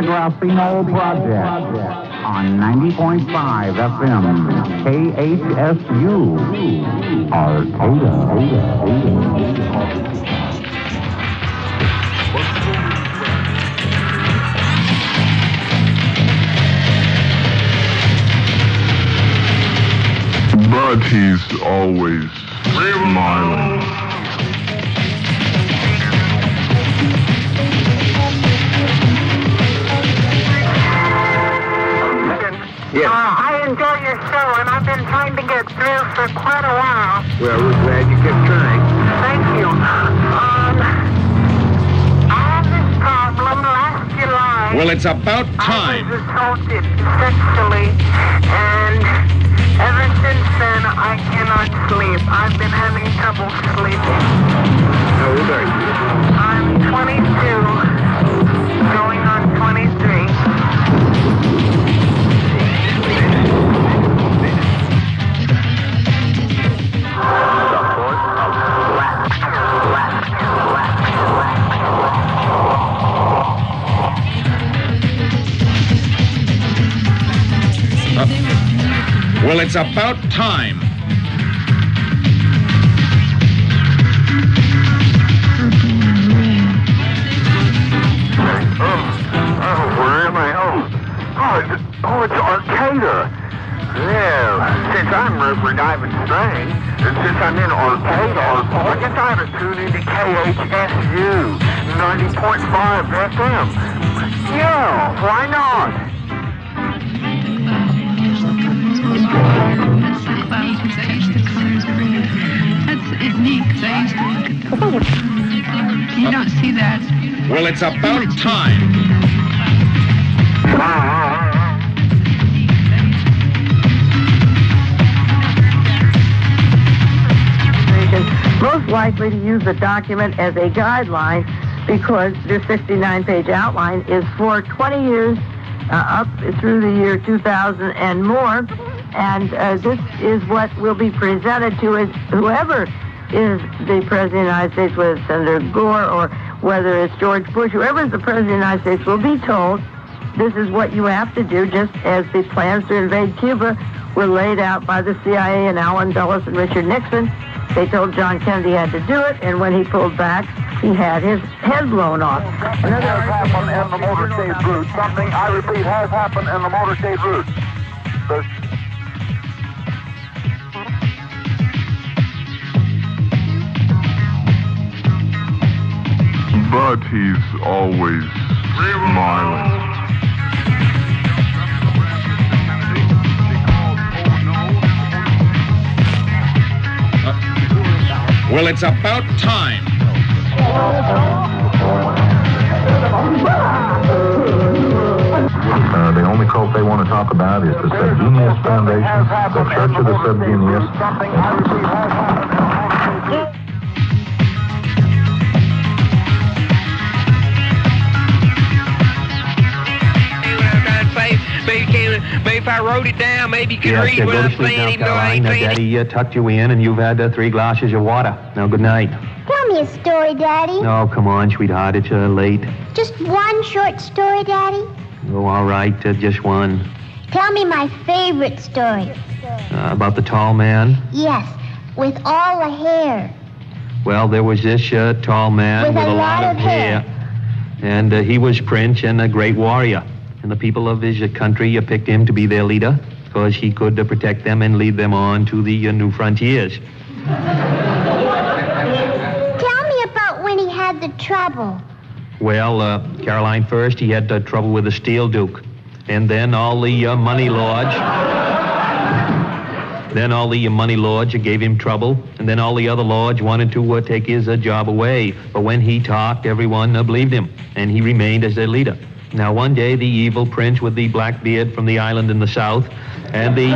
the Grassy Knoll Project on 90.5 FM, KHSU, Arcata. But he's always smiling. Yes. I enjoy your show, and I've been trying to get through for quite a while. Well, we're glad you kept trying. Thank you. I had this problem last July. Well, it's about time. I was assaulted sexually, and ever since then, I cannot sleep. I've been having trouble sleeping. How old are you? I'm 22, going on 23. Well, it's about time. Where am I? It's Arcata. Well, since I'm Reverend Ivan Strange, and since I'm in Arcata, I guess I ought to tune into KHSU 90.5 FM. Yeah, why not? It's neat, because I used to look at them. You don't see that. Well, it's about time. Most likely to use the document as a guideline because this 69-page outline is for 20 years up through the year 2000 and more. And this is what will be presented to us, whoever is the President of the United States, whether it's Senator Gore or whether it's George Bush, whoever is the President of the United States will be told this is what you have to do, just as the plans to invade Cuba were laid out by the CIA and Allen Dulles and Richard Nixon. They told John Kennedy he had to do it, and when he pulled back, he had his head blown off. Another has happened in the motorcade route. Something, I repeat, has happened in the motorcade route. But he's always smiling. Well, it's about time. The only cult they want to talk about is the Subgenius Foundation, the Church of the Subgenius. Maybe if I wrote it down, maybe you could read what go I'm to sleep saying, now, even though I ain't Caroline. saying it. Daddy tucked you in, and you've had 3 glasses of water. Now, good night. Tell me a story, Daddy. Oh, come on, sweetheart. It's late. Just one short story, Daddy. Oh, all right. Just one. Tell me my favorite story. About the tall man? Yes, with all the hair. Well, there was this tall man with a lot of hair. And he was Prince and a great warrior. And the people of his country picked him to be their leader because he could protect them and lead them on to the new frontiers. Tell me about when he had the trouble. Well, Caroline, first he had trouble with the Steel Duke. And then all the money lords... Then all the money lords gave him trouble, and then all the other lords wanted to take his job away. But when he talked, everyone believed him, and he remained as their leader. Now, one day, the evil prince with the black beard from the island in the south, and the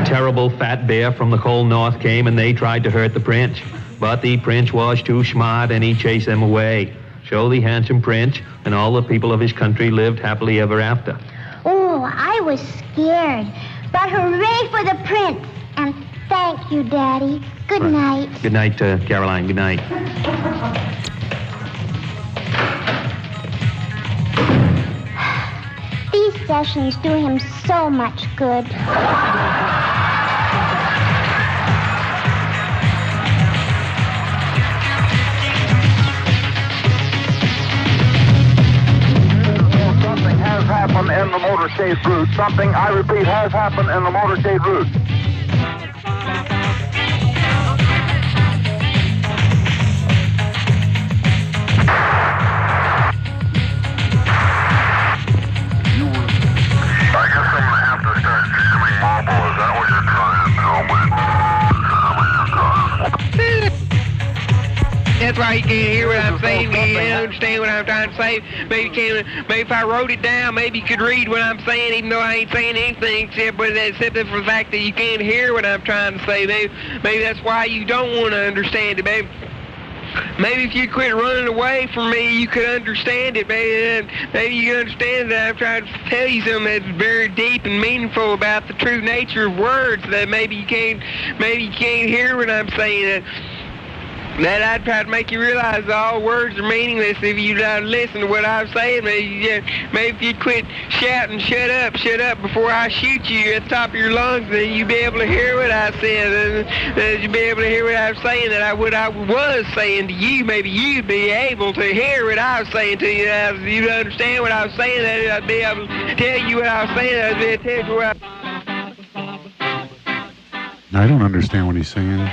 terrible fat bear from the cold north came, and they tried to hurt the prince. But the prince was too smart, and he chased them away. So the handsome prince and all the people of his country lived happily ever after. Oh, I was scared. But hooray for the prince. And thank you, Daddy. Good night. Good night, Caroline. Good night. sessions do him so much good. Something has happened in the motorcade route. Something, I repeat, has happened in the motorcade route. That's why you can't hear what I'm saying. You can't understand what I'm trying to say. Maybe if I wrote it down, maybe you could read what I'm saying, even though I ain't saying anything except for the fact that you can't hear what I'm trying to say. Maybe that's why you don't want to understand it, baby. Maybe if you quit running away from me, you could understand it, baby. Maybe you understand that I'm trying to tell you something that's very deep and meaningful about the true nature of words. That maybe you can't hear what I'm saying. That I'd try to make you realize that all words are meaningless if you don't listen to what I'm saying. Maybe if you quit shouting, shut up before I shoot you at the top of your lungs, then you'd be able to hear what I said. And you'd be able to hear what I was saying, what I was saying to you. Maybe you'd be able to hear what I was saying to you. You'd understand what I was saying, that I'd be able to tell you what I was saying. I'd be able to tell you what I don't understand what he's saying.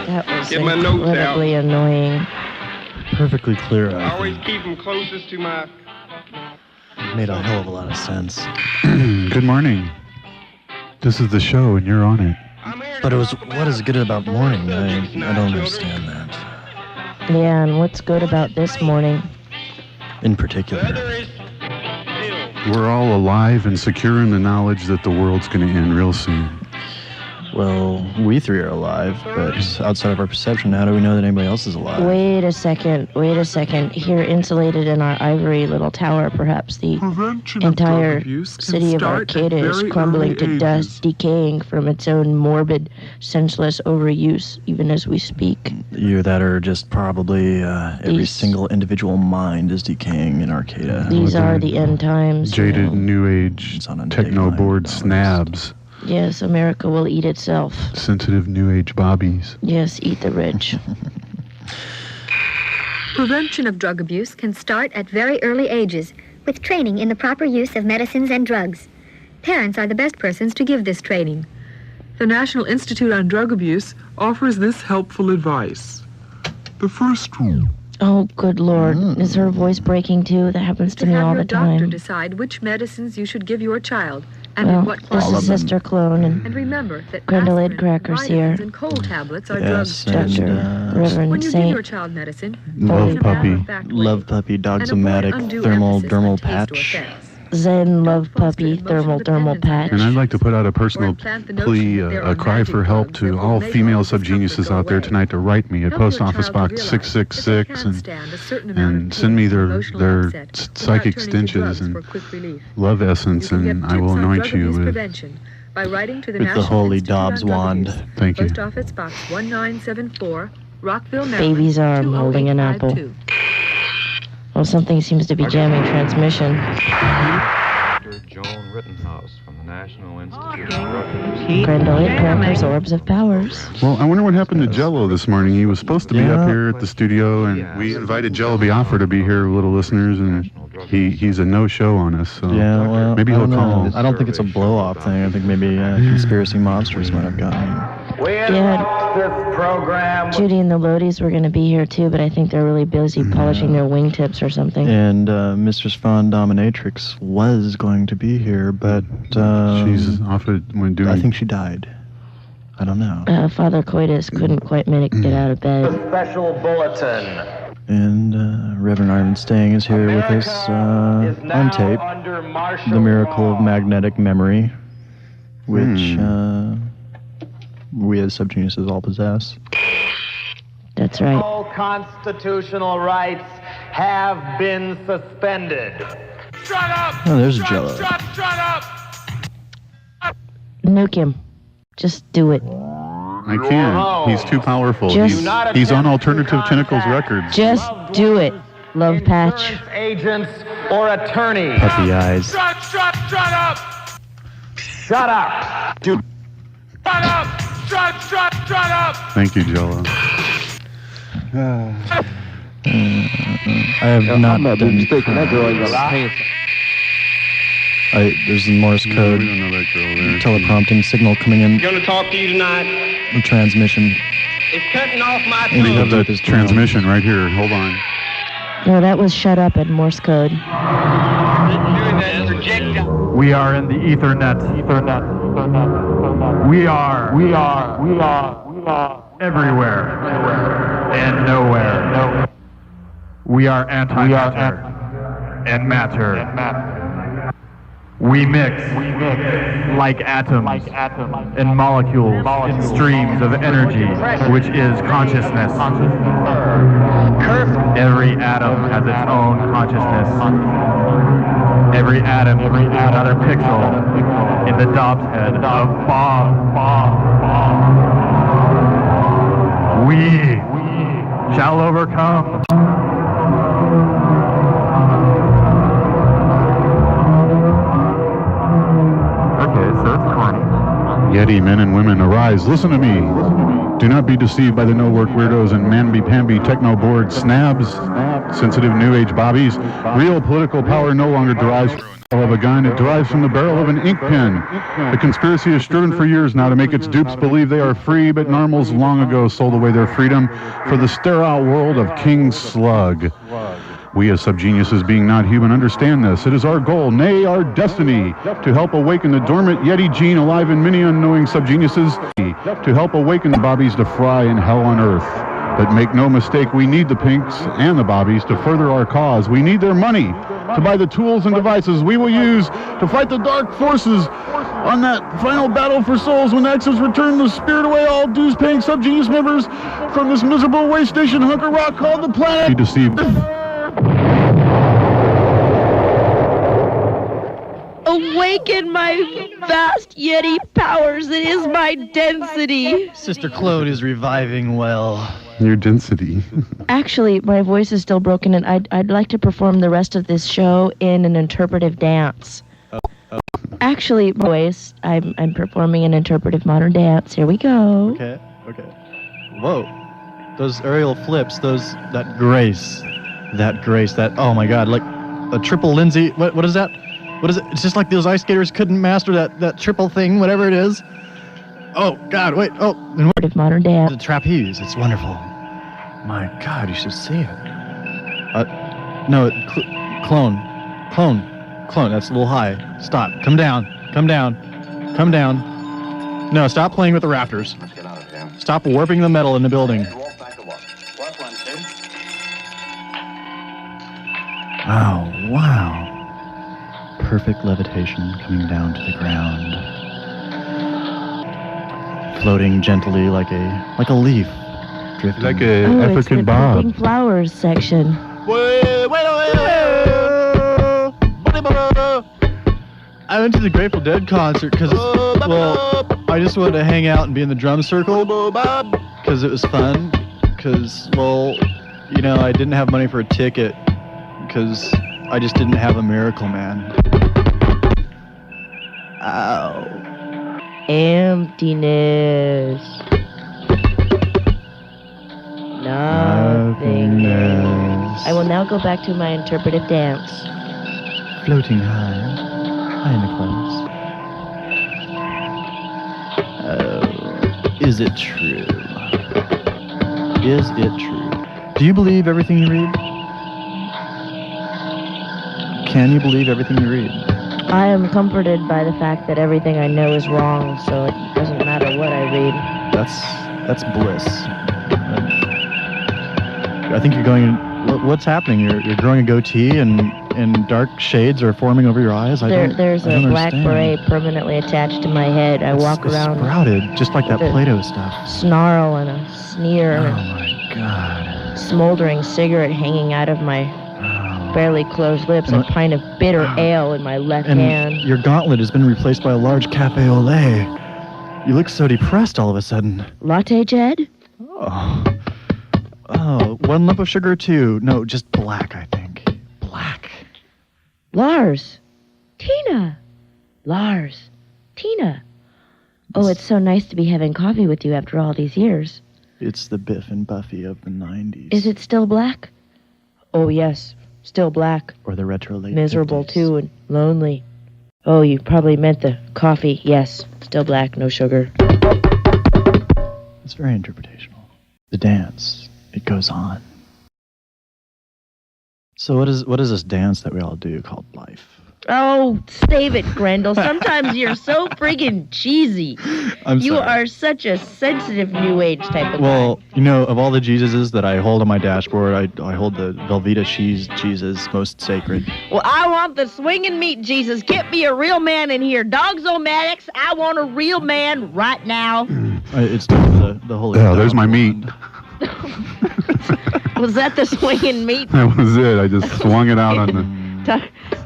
That was Get my notes incredibly annoying. Perfectly clear. I always keep them closest to my... Made a hell of a lot of sense. Good morning. This is the show, and you're on it. But what is good about morning? I don't understand that. Yeah, and what's good about this morning? In particular. We're all alive and secure in the knowledge that the world's going to end real soon. Well, we three are alive, but outside of our perception, how do we know that anybody else is alive? Wait a second. Here, insulated in our ivory little tower, perhaps the entire city of Arcata is crumbling to dust, decaying from its own morbid, senseless overuse, even as we speak. Either that or just probably every single individual mind is decaying in Arcata. These are the end times. Jaded, new age, techno-bored snabs. Yes, America will eat itself. Sensitive new age bobbies. Yes, eat the rich. Prevention of drug abuse can start at very early ages, with training in the proper use of medicines and drugs. Parents are the best persons to give this training. The National Institute on Drug Abuse offers this helpful advice. The first rule. Oh, good Lord. Is her voice breaking too? That happens to me all the time. Have your doctor decide which medicines you should give your child. And in what this is Sister Clone and remember that Grendelade Crackers here. And cold tablets are yes, drugs. Dr. Reverend when you Saint. give your child medicine, Love Puppy. Love Puppy, Dogsomatic, Thermal Dermal Patch. Zen Love Puppy, Thermal Patch. And I'd like to put out a personal plea, a cry for help to all female subgeniuses out there tonight to write me at Post Office Box 666 and send me their psychic stenches and love essence, and I will anoint you with the holy Dobbs wand. Thank you. Post Office Box 1974, Rockville, Maryland. Baby's arm holding an apple. Well, something seems to be jamming transmission. Dr. Joan Rittenhouse from the National Institute of Drug Abuse. Grendelade Crackers, Orbs of Powers. Well, I wonder what happened to Jello this morning. He was supposed to be up here at the studio, and we invited Jello Biafra to be here, little listeners, and he's a no-show on us. So yeah, well, maybe he'll call. I don't think it's a blow-off thing. I think maybe conspiracy monsters might have gotten him. Yeah, program. Judy and the Lodies were going to be here too, but I think they're really busy polishing their wingtips or something. And Mistress Fawn Dominatrix was going to be here, but she's off when doing. I think she died. I don't know. Father Coitus couldn't quite get out of bed. Special bulletin. And Reverend Armin Stang is here with us on tape. The Miracle of Magnetic Memory, which we as subgeniuses all possess. That's right. All constitutional rights have been suspended. Shut up! Oh, there's Jello. Shut up! Nuke him. Just do it. I can't. He's too powerful. He's on Alternative Tentacles Records. Just do it. love patch. Agents or attorneys. Puppy eyes. Shut up! Shut up! Dude. Shut up! Shut up! Thank you, Jello. I have not done... there's the Morse code. We don't know that girl there. Teleprompting signal coming in. Gonna talk to you tonight. The transmission. It's cutting off my We have the transmission right here. Hold on. No, that was shut up in Morse code. We are in the Ethernet. We are everywhere and nowhere. We are antimatter and matter. We mix like atoms and molecules in streams of energy, which is consciousness. Every atom has its own consciousness. Every atom is another pixel in the Dobbs head of Bob. We shall overcome. Okay, so it's corny. Yeti men and women, arise, listen to me. Do not be deceived by the no-work weirdos and mamby-pamby techno-bored snabs, sensitive new age bobbies. Real political power no longer derives from the barrel of a gun, it derives from the barrel of an ink pen. The conspiracy has striven for years now to make its dupes believe they are free, but normals long ago sold away their freedom for the sterile world of King Slug. We as subgeniuses, being not human, understand this. It is our goal, nay, our destiny, to help awaken the dormant Yeti gene alive in many unknowing subgeniuses, to help awaken the bobbies to fry in hell on earth. But make no mistake, we need the pinks and the bobbies to further our cause. We need their money to buy the tools and devices we will use to fight the dark forces on that final battle for souls when Exos return to spirit away all dues-paying subgenius members from this miserable waste station hunk of rock called the planet. Be deceived. Awaken my vast Yeti powers. It is my density. Sister Claude is reviving well. Your density. Actually, my voice is still broken, and I'd like to perform the rest of this show in an interpretive dance. Actually, my voice, I'm performing an interpretive modern dance. Here we go. Okay. Whoa. Those aerial flips, that grace, oh my God, like a triple Lindsay, what is that? What is it? It's just like those ice skaters couldn't master that triple thing, whatever it is. Oh, God, wait. Oh, and what? Modern dance. The trapeze. It's wonderful. My God, you should see it. No, clone. That's a little high. Stop. Come down. No, stop playing with the rafters. Let's get out of here. Stop warping the metal in the building. Oh, wow. Perfect levitation coming down to the ground. Floating gently like a leaf. Drifting. Like a African bob. It's the flowers section. I went to the Grateful Dead concert because, I just wanted to hang out and be in the drum circle because it was fun. Because, I didn't have money for a ticket because I just didn't have a Miracle Man. Ow. Emptiness. Nothingness. I will now go back to my interpretive dance. Floating high in the clouds. Oh, is it true? Do you believe everything you read? Can you believe everything you read? I am comforted by the fact that everything I know is wrong, so it doesn't matter what I read. That's bliss. I think you're going. What's happening? You're growing a goatee and dark shades are forming over your eyes. There's a black beret permanently attached to my head. I walk around sprouted, just like that Play-Doh stuff. Snarl and a sneer. Oh my God! Smoldering cigarette hanging out of my barely closed lips, a pint of bitter ale in my left hand. Your gauntlet has been replaced by a large cafe au lait. You look so depressed all of a sudden. Latte, Jed? Oh, 1 lump of sugar, 2. No, just black, I think. Black. Lars. Tina. Lars. Tina. Oh, it's so nice to be having coffee with you after all these years. It's the Biff and Buffy of the 90s. Is it still black? Oh, yes. Still black. Or the retro late Miserable, 50s. too, and lonely. Oh, you probably meant the coffee. Yes. Still black, no sugar. It's very interpretational. The dance, it goes on. So what is this dance that we all do called life? Oh, save it, Grendel. Sometimes you're so friggin' cheesy. You are such a sensitive New Age type of Well, guy. you know, of all the Jesuses that I hold on my dashboard, I hold the Velveeta cheese Jesus most sacred. Well, I want the swinging meat, Jesus. Get me a real man in here. Dogs-o-matics, I want a real man right now. It's the holy. Yeah, there's my meat. Was that the swinging meat? That was it. I just swung it out on the...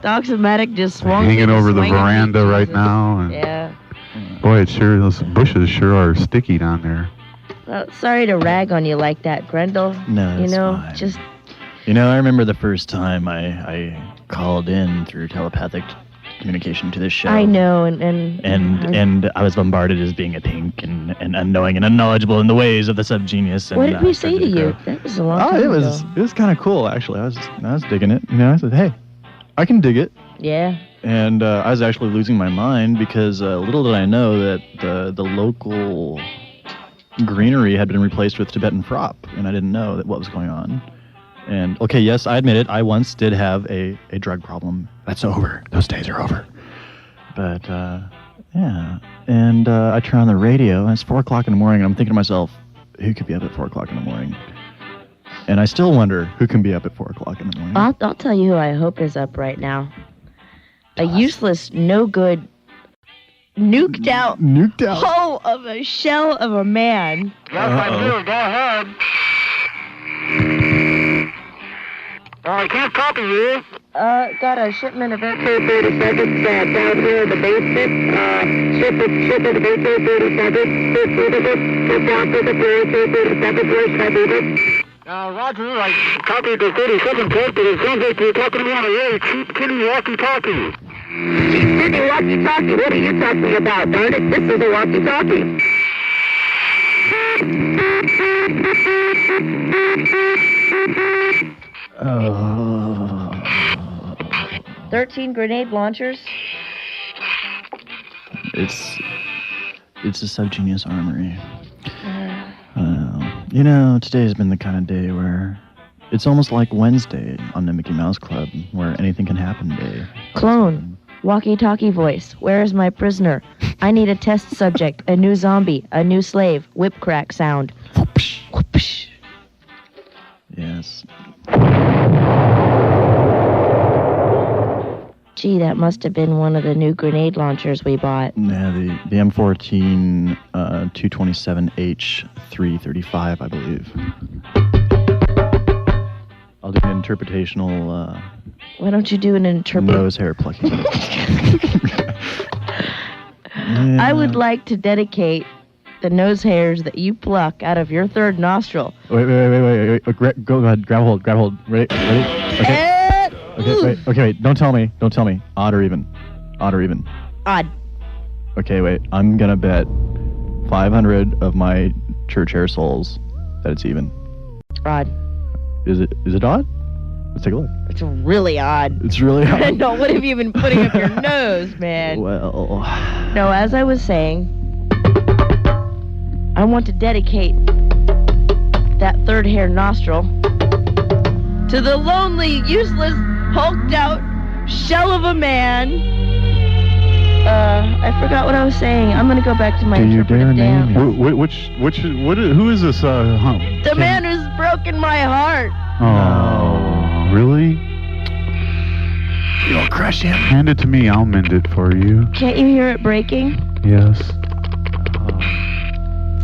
Dogs-o-matic just swung. Hanging over the veranda right now. And Yeah. boy, it sure, those bushes sure are sticky down there. Well, sorry to rag on you like that, Grendel. No, you it's know, fine. just You know, I remember the first time I called in through telepathic communication to this show. I know, and I was bombarded as being a pink and unknowing and unknowledgeable in the ways of the subgenius. And what did we say to started you? grow. That was a long time ago. It was kind of cool actually. I was digging it. You know, I said, hey, I can dig it. Yeah. And I was actually losing my mind because little did I know that the local greenery had been replaced with Tibetan frop, and I didn't know what was going on. And okay, yes, I admit it. I once did have a drug problem. That's over. Those days are over. But yeah, and I turn on the radio, and it's 4 o'clock in the morning, and I'm thinking to myself, who could be up at 4 o'clock in the morning? And I still wonder who can be up at 4 o'clock in the morning. I'll tell you who I hope is up right now. A useless, no good, nuked out hull of a shell of a man. Yes, I do. Go ahead. I can't copy you. Got a shipment of it. 237 down here in the basement. Ship it to the basement, 237. Ship down to the bridge, 237. Where should I move it? Roger, I copied the 37 port, but it sounds like you're talking to me on a really cheap, kitty walkie-talkie. Kitty walkie-talkie? What are you talking about, darn it? This is a walkie-talkie. 13 grenade launchers. It's a subgenius armory. You know, today's been the kind of day where it's almost like Wednesday on the Mickey Mouse Club, where anything can happen day. Clone. Walkie-talkie voice. Where is my prisoner? I need a test subject, a new zombie, a new slave. Whip crack sound. Whoopsh, whoopsh. Yes. Gee, that must have been one of the new grenade launchers we bought. Yeah, the M14 227H 335, I believe. I'll do an interpretational Why don't you do an nose hair plucking. I would like to dedicate the nose hairs that you pluck out of your third nostril. Wait. Go ahead. Grab hold. Ready? Okay. Okay, wait. Don't tell me. Odd or even? Odd. Okay, wait. I'm gonna bet 500 of my church hair souls that it's even. Odd. Is it odd? Let's take a look. It's really odd. It's really odd. No, what have you been putting up your nose, man? Well. No, as I was saying, I want to dedicate that third hair nostril to the lonely, useless, hulked out shell of a man. I forgot what I was saying. I'm gonna go back to my interpretive dance. Who is this? The man who's broken my heart. Oh, really? You'll crush him. Hand it to me. I'll mend it for you. Can't you hear it breaking? Yes.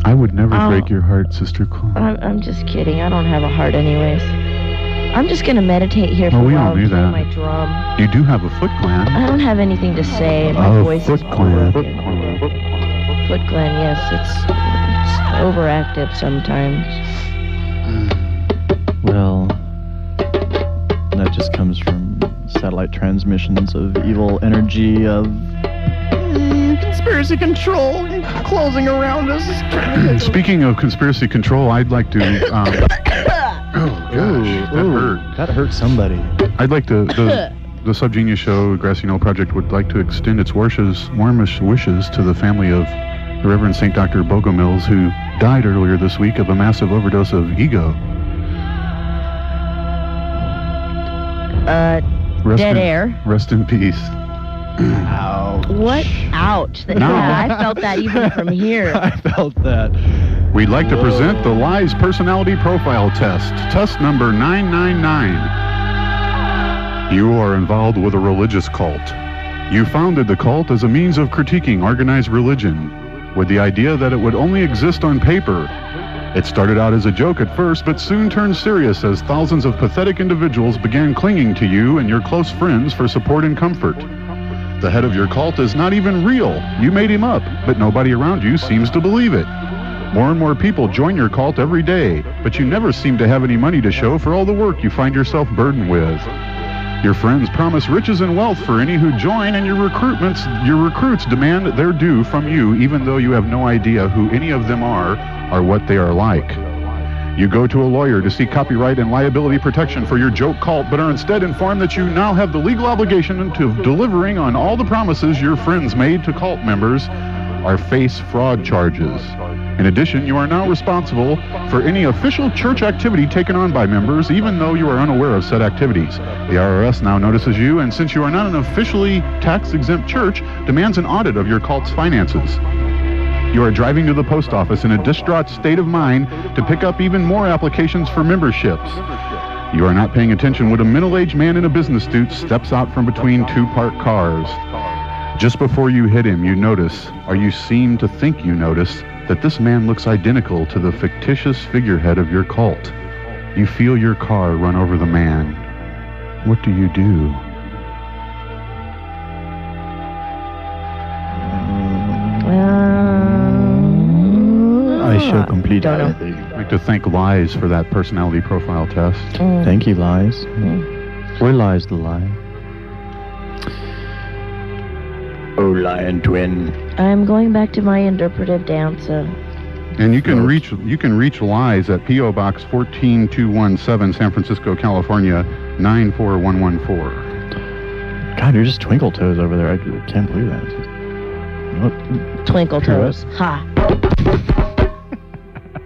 I would never break your heart, Sister Claw. I'm just kidding. I don't have a heart anyways. I'm just gonna meditate here for a we while all knew and play that. my drum. You do have a Foot Clan. I don't have anything to say. My voice Foot is Clan. broken. Foot Clan, yes, it's overactive sometimes. Well, that just comes from satellite transmissions of evil energy of conspiracy control closing around us. Speaking of conspiracy control, I'd like to... that hurt somebody. I'd like to... The Subgenius Show, Grassy Knoll Project, would like to extend its warmest wishes to the family of the Reverend St. Dr. Bogomils, who died earlier this week of a massive overdose of ego. Dead air. Rest in peace. Ouch. What? Ouch. Yeah, I felt that even from here. I felt that. We'd like to present the Lies Personality Profile Test. Test number 999. You are involved with a religious cult. You founded the cult as a means of critiquing organized religion, with the idea that it would only exist on paper. It started out as a joke at first, but soon turned serious as thousands of pathetic individuals began clinging to you and your close friends for support and comfort. The head of your cult is not even real. You made him up, but nobody around you seems to believe it. More and more people join your cult every day, but you never seem to have any money to show for all the work you find yourself burdened with. Your friends promise riches and wealth for any who join, and your recruits demand their due from you, even though you have no idea who any of them are or what they are like. You go to a lawyer to seek copyright and liability protection for your joke cult, but are instead informed that you now have the legal obligation of delivering on all the promises your friends made to cult members or face fraud charges. In addition, you are now responsible for any official church activity taken on by members, even though you are unaware of said activities. The IRS now notices you, and since you are not an officially tax-exempt church, demands an audit of your cult's finances. You are driving to the post office in a distraught state of mind to pick up even more applications for memberships. You are not paying attention when a middle-aged man in a business suit steps out from between two parked cars. Just before you hit him, you notice, or you seem to think you notice, that this man looks identical to the fictitious figurehead of your cult. You feel your car run over the man. What do you do? I show complete empathy. I'd like to thank Lies for that personality profile test. Thank you, Lies. Where lies the lie? Oh, lion twin. I'm going back to my interpretive dance. And you can reach Lies at P.O. Box 14217, San Francisco, California 94114. God, you're just twinkle toes over there. I can't believe that. Twinkle toes. Ha.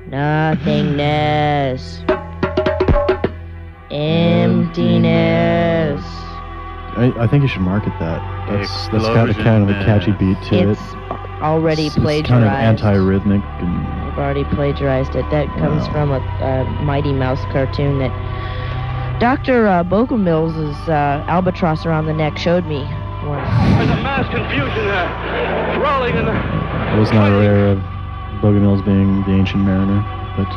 Nothingness. Emptiness. I think you should market that. That's got a kind of a catchy beat to it. It's already plagiarized. It's kind of anti-rhythmic. I've already plagiarized it. That comes from a Mighty Mouse cartoon that Dr. Bogomils' albatross around the neck showed me once. There's a mass confusion there. Rolling in the... I was not aware of Bogomils being the ancient mariner, but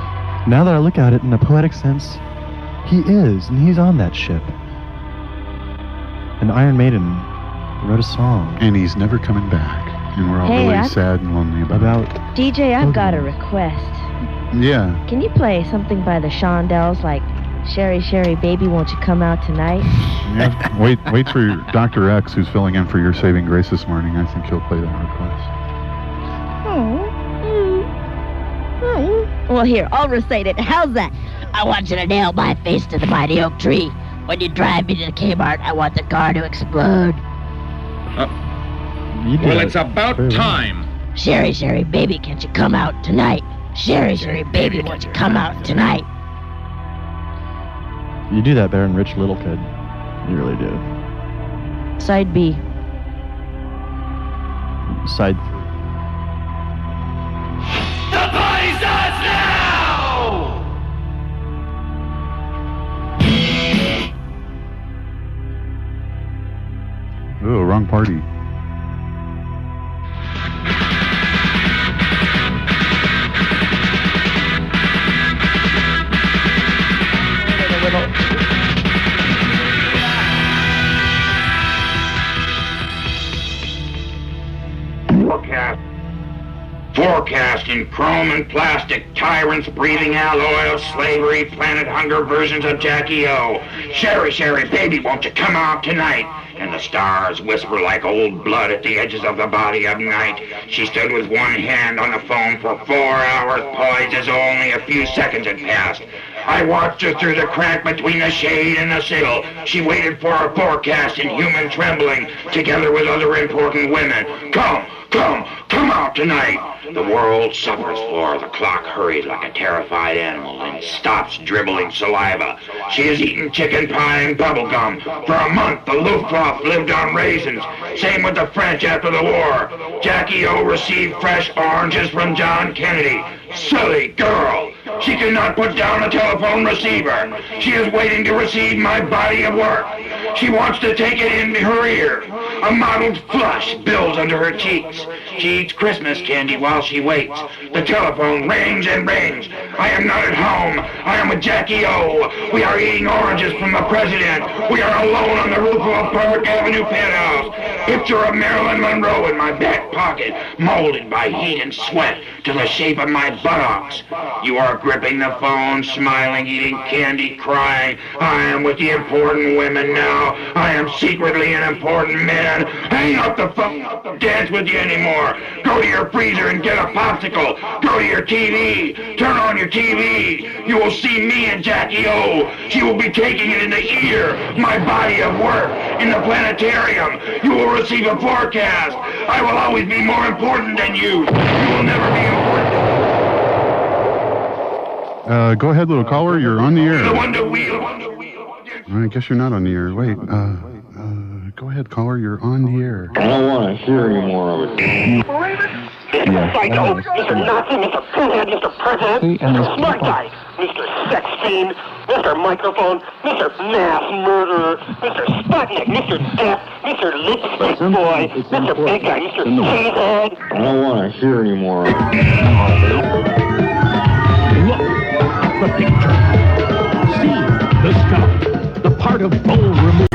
now that I look at it in a poetic sense, he is, and he's on that ship. And Iron Maiden wrote a song. And he's never coming back. And we're all really sad and lonely about it. DJ, I've got a request. Yeah. Can you play something by the Shondells, like Sherry, Sherry, Baby, Won't You Come Out Tonight? Yeah. Wait for Dr. X, who's filling in for your saving grace this morning. I think he'll play that request. Well, here, I'll recite it. How's that? I want you to nail my face to the mighty oak tree. When you drive me to the Kmart, I want the car to explode. Well, it's about time. Sherry, Sherry, baby, can't you come out tonight? Sherry, Sherry, baby, won't you come out tonight? You do that better than Rich Little could. You really do. Side B. Side... The party starts now! Oh, wrong party. Forecasting chrome and plastic, tyrants breathing out oil, slavery, planet hunger versions of Jackie O. Sherry, Sherry, baby, won't you come out tonight? And the stars whisper like old blood at the edges of the body of night. She stood with one hand on the phone for 4 hours, poised as only a few seconds had passed. I watched her through the crack between the shade and the sill. She waited for a forecast in human trembling, together with other important women. Come out tonight. The world suffers for the clock hurries like a terrified animal and stops dribbling saliva. She has eaten chicken pie and bubblegum. For a month, the Luftwaffe lived on raisins. Same with the French after the war. Jackie O received fresh oranges from John Kennedy. Silly girl. She cannot put down a telephone receiver. She is waiting to receive my body of work. She wants to take it into her ear. A mottled flush builds under her cheeks. She eats Christmas candy while she waits. The telephone rings and rings. I am not at home. I am with Jackie O. We are eating oranges from the president. We are alone on the roof of a Park Avenue penthouse. Picture of Marilyn Monroe in my back pocket, molded by heat and sweat to the shape of my buttocks. You are gripping the phone, smiling, eating candy, crying. I am with the important women now. I am secretly an important man. Hang up the phone. I don't dance with you anymore. Go to your freezer and get a popsicle. Go to your TV. Turn on your TV. You will see me and Jackie O. She will be taking it in the ear. My body of work in the planetarium. You will receive a forecast. I will always be more important than you. You will never be important. Go ahead, little caller. You're on the air. The Wonder Wheel. I guess you're not on the air. Wait. Go ahead, caller. You're on the air. I don't want to hear any more of it. Mr. Psycho, Mr. Nazi, Mr. Pinhead, Mr. President, Mr. Smart Guy, Mr. Sex Fiend, Mr. Microphone, Mr. Mass Murderer, Mr. Sputnik, Mr. Death, Mr. Lipstick Boy, Mr. Big Guy, Mr. Cheesehead. I don't want to hear any more of it. Look at the picture. See the skull, the part of bone removed.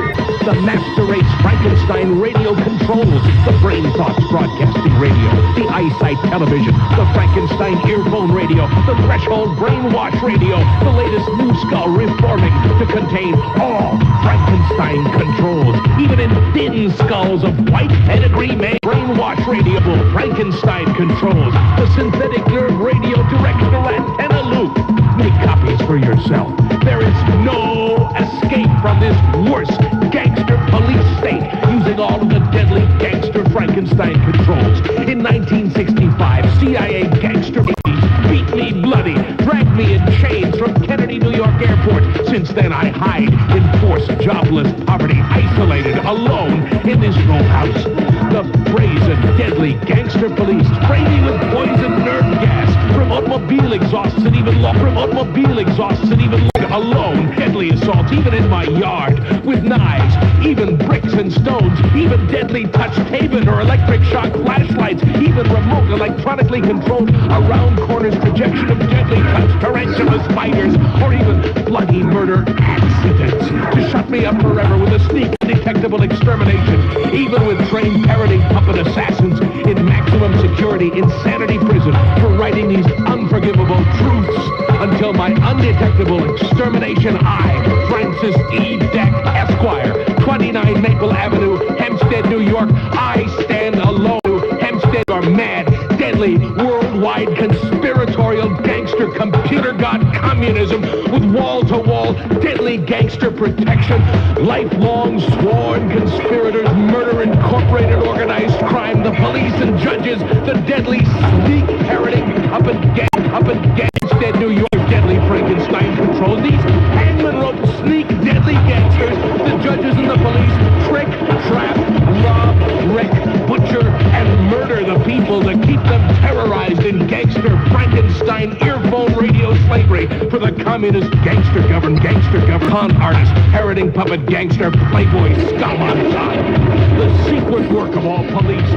The Master Race Frankenstein radio controls, the Brain Thoughts Broadcasting Radio, the Eyesight Television, the Frankenstein Earphone Radio, the Threshold Brainwash Radio, the latest new skull reforming to contain all Frankenstein controls, even in thin skulls of white pedigree made Brainwash Radio, Frankenstein controls, the Synthetic Nerve Radio Directional Antenna Loop. Make copies for yourself. There is no escape from this worst gangster police state using all of the deadly gangster Frankenstein controls. In 1965, CIA gangster beat me bloody, dragged me in chains from Kennedy, New York airport. Since then, I hide in forced, jobless poverty, isolated, alone in this row house. The brazen, deadly gangster police spray me with poison nerve gas from automobile exhausts and even alone. Deadly assaults, even in my yard, with knives, even bricks and stones, even deadly touch Taban or electric shock flashlights, even remote electronically controlled around corners projection of deadly touch tarantula spiders, or even bloody murder accidents to shut me up forever with a sneak undetectable extermination, even with trained parroting puppet assassins in maximum security insanity prison for writing these unforgivable truths until my undetectable extermination. I, Francis E. Deck, Esquire, 29 Maple Avenue, Hempstead, New York. I stand alone. Hempstead are mad, deadly, worldwide conspiratorial gangster computer god communism with wall-to-wall deadly gangster protection, lifelong sworn conspirators, murder incorporated organized crime, the police and judges, the deadly sneak parroting up against New York, deadly Frankenstein controls. These hangman rope sneak deadly gangsters, the judges and the police trick, trap, rob, wreck, butcher, and murder the people to keep them terrorized in gangster Frankenstein earphone radio slavery for the communist gangster governed con artist, parroting puppet gangster playboy scum on top. The secret work of all police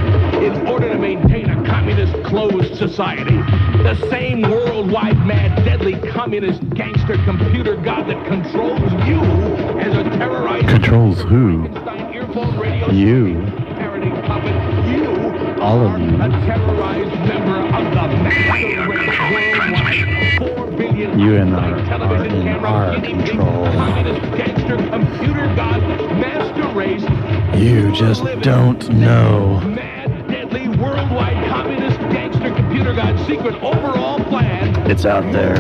in order to maintain a communist closed society. The same worldwide mad deadly communist gangster computer god that controls you as a terrorized controls who? You. Parroting puppet, you. All of you. A terrorized member of We are controlling transmission. 4 billion You and are in our control. Gangster computer god master race. You just don't know. Mad, deadly, worldwide communist gangster computer god secret overall plan. It's out there.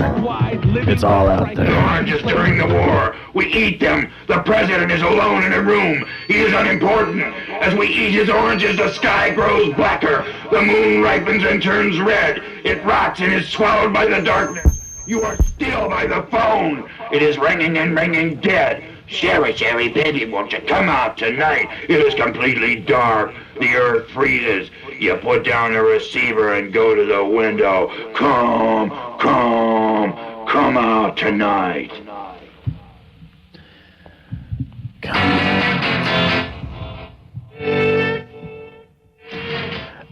It's all out there. Oranges during the war. We eat them. The president is alone in a room. He is unimportant. As we eat his oranges, the sky grows blacker. The moon ripens and turns red. It rots and is swallowed by the darkness. You are still by the phone. It is ringing and ringing dead. Sherry, Sherry, baby, won't you come out tonight? It is completely dark. The earth freezes. You put down the receiver and go to the window. Come out tonight.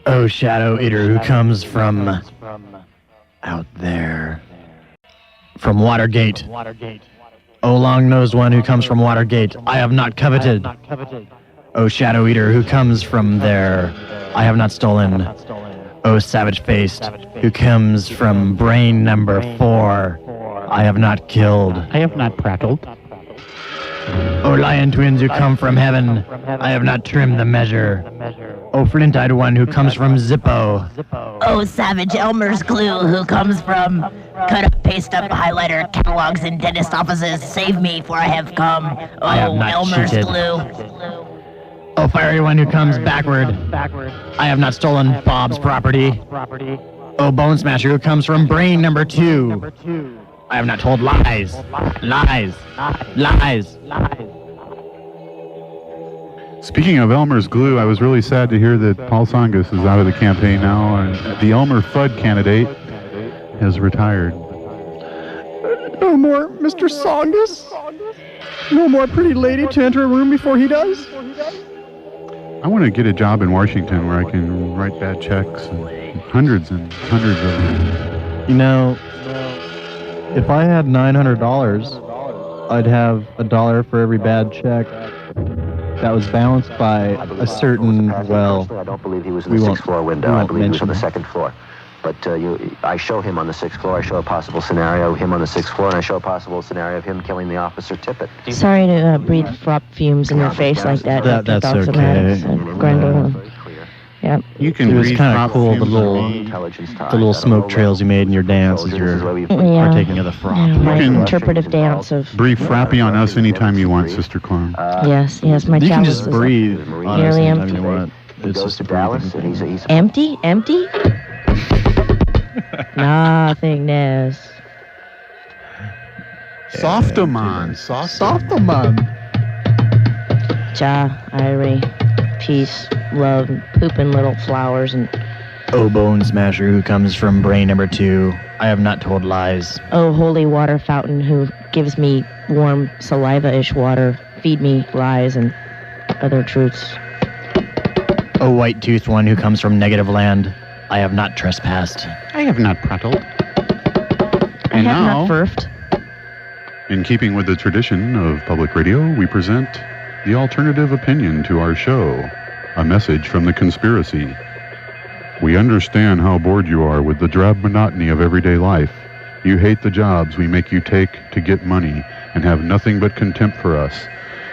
Oh, Shadow Eater, who comes from out there. From Watergate. Oh, long-nosed one who comes from Watergate. I have not coveted. Oh, Shadow Eater, who comes from there. I have not stolen. Oh, savage-faced, who comes from brain number 4. I have not killed. I have not prattled. Oh, lion twins who come from heaven. I have not trimmed the measure. Oh, flint-eyed one who comes from Zippo. Oh, savage Elmer's glue who comes from cut up, paste up, highlighter, catalogs, and dentist offices. Save me, for I have come. Oh, I have not Elmer's cheated. glue. Oh, fiery one who comes backward. I have not stolen Bob's property. Oh, bone smasher who comes from brain number 2. I have not told lies. Lies. Lies. Speaking of Elmer's glue, I was really sad to hear that Paul Tsongas is out of the campaign now, and the Elmer Fudd candidate has retired. No more Mr. Tsongas? No more pretty lady to enter a room before he does? I want to get a job in Washington where I can write bad checks, and hundreds of them. You know, if I had $900, I'd have $1 for every bad check. That was balanced by a certain, well, I don't believe he was in the 6th floor window. I believe he was on the 2nd floor. But I show him on the 6th floor. I show a possible scenario of him on the 6th floor, and I show a possible scenario of him killing the officer Tippett. Sorry to breathe frop fumes in your face like that. That's okay. Yep. You can it was read kind of cool, the the little smoke trails you made in your dance as you're partaking of the frop. Yeah, my You can interpretive dance of... Breathe frappy on us anytime you want, Sister Clown. Yes, my You can chalice just is breathe on us nearly anytime empty. you want. It's just a breathing. Empty? Empty? Nothingness. Softaman. Softaman. Ja, Irie, peace, love, and pooping little flowers, and... Oh, bone smasher who comes from brain number 2. I have not told lies. Oh, holy water fountain who gives me warm saliva-ish water. Feed me lies and other truths. Oh, white-toothed one who comes from negative land. I have not trespassed. I have not prattled. I have not furfed. In keeping with the tradition of public radio, we present the alternative opinion to our show, a message from the conspiracy. We understand how bored you are with the drab monotony of everyday life. You hate the jobs we make you take to get money and have nothing but contempt for us.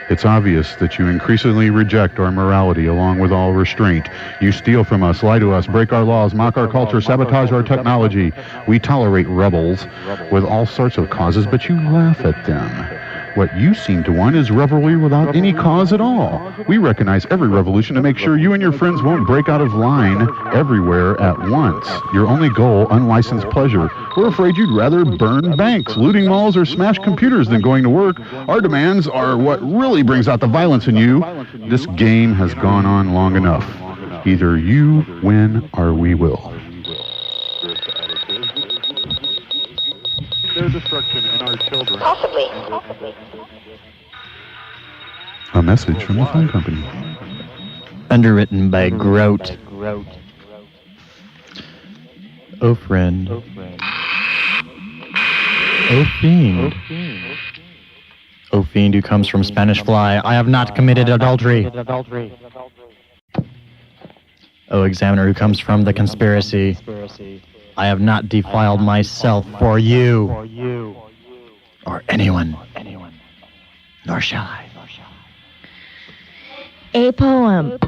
It's obvious that you increasingly reject our morality along with all restraint. You steal from us, lie to us, break our laws, mock our culture, sabotage our technology. We tolerate rebels with all sorts of causes, but you laugh at them. What you seem to want is revelry without any cause at all. We recognize every revolution to make sure you and your friends won't break out of line everywhere at once. Your only goal, unlicensed pleasure. We're afraid you'd rather burn banks, looting malls, or smash computers than going to work. Our demands are what really brings out the violence in you. This game has gone on long enough. Either you win or we will. Their destruction and our children. Possibly. A message from the phone company. Underwritten by Grout. Oh, friend. Oh, fiend. Oh, fiend who comes from Spanish Fly. I have not committed adultery. Oh, examiner who comes from the conspiracy. I have not defiled myself for you. Or anyone. Nor shall I. A poem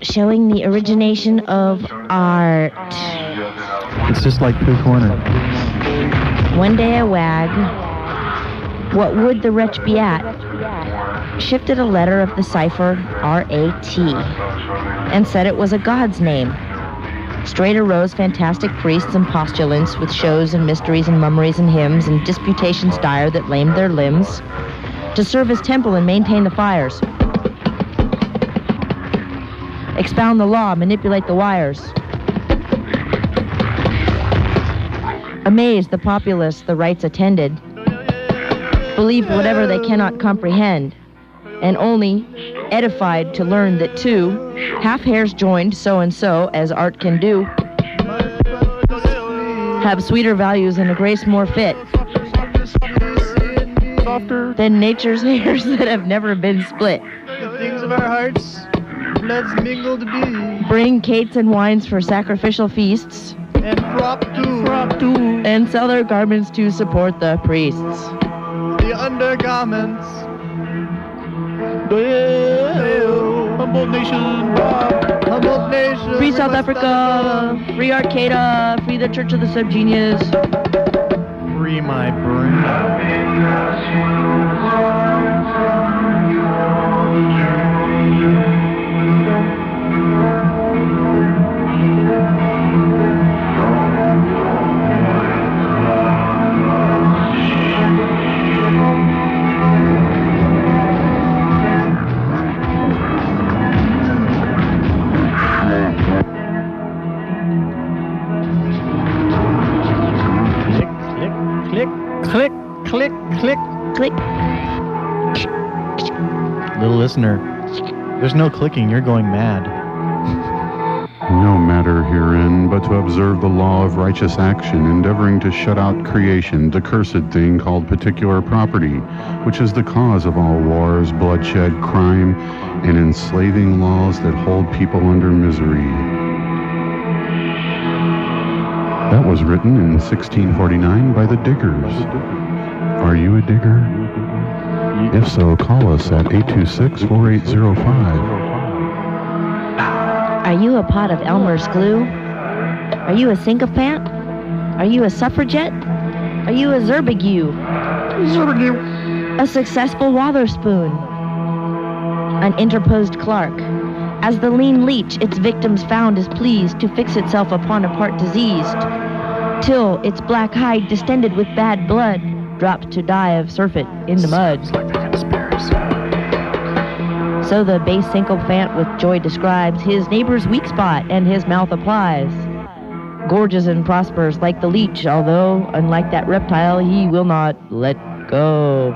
showing the origination of art. It's just like Pooh Corner. One day a wag, what would the wretch be at? Shifted a letter of the cipher R-A-T and said it was a god's name. Straight arose fantastic priests and postulants with shows and mysteries and mummeries and hymns and disputations dire that lamed their limbs to serve as temple and maintain the fires. Expound the law, manipulate the wires. Amazed the populace, the rites attended, believed whatever they cannot comprehend, and only edified to learn that two half hairs joined so and so, as art can do, have sweeter values and a grace more fit than nature's hairs that have never been split. The things of our hearts, bloods mingled be. Bring cates and wines for sacrificial feasts, and prop to, and sell their garments to support the priests. The undergarments. Humboldt nation. Free South Africa, free Arcata, free the Church of the Subgenius. Free my brain. Click, click, click, click. Little listener, there's no clicking, you're going mad. No matter herein, but to observe the law of righteous action, endeavoring to shut out creation, the cursed thing called particular property, which is the cause of all wars, bloodshed, crime, and enslaving laws that hold people under misery. That was written in 1649 by the Diggers. Are you a digger? If so, call us at 826-4805. Are you a pot of Elmer's glue? Are you a sycophant? Are you a suffragette? Are you a Zerbigue? A successful Wotherspoon? An interposed Clark? As the lean leech its victims found is pleased to fix itself upon a part diseased, till its black hide distended with bad blood dropped to die of surfeit in the mud. So the base sycophant with joy describes his neighbor's weak spot and his mouth applies. Gorges and prospers like the leech, although, unlike that reptile, he will not let go.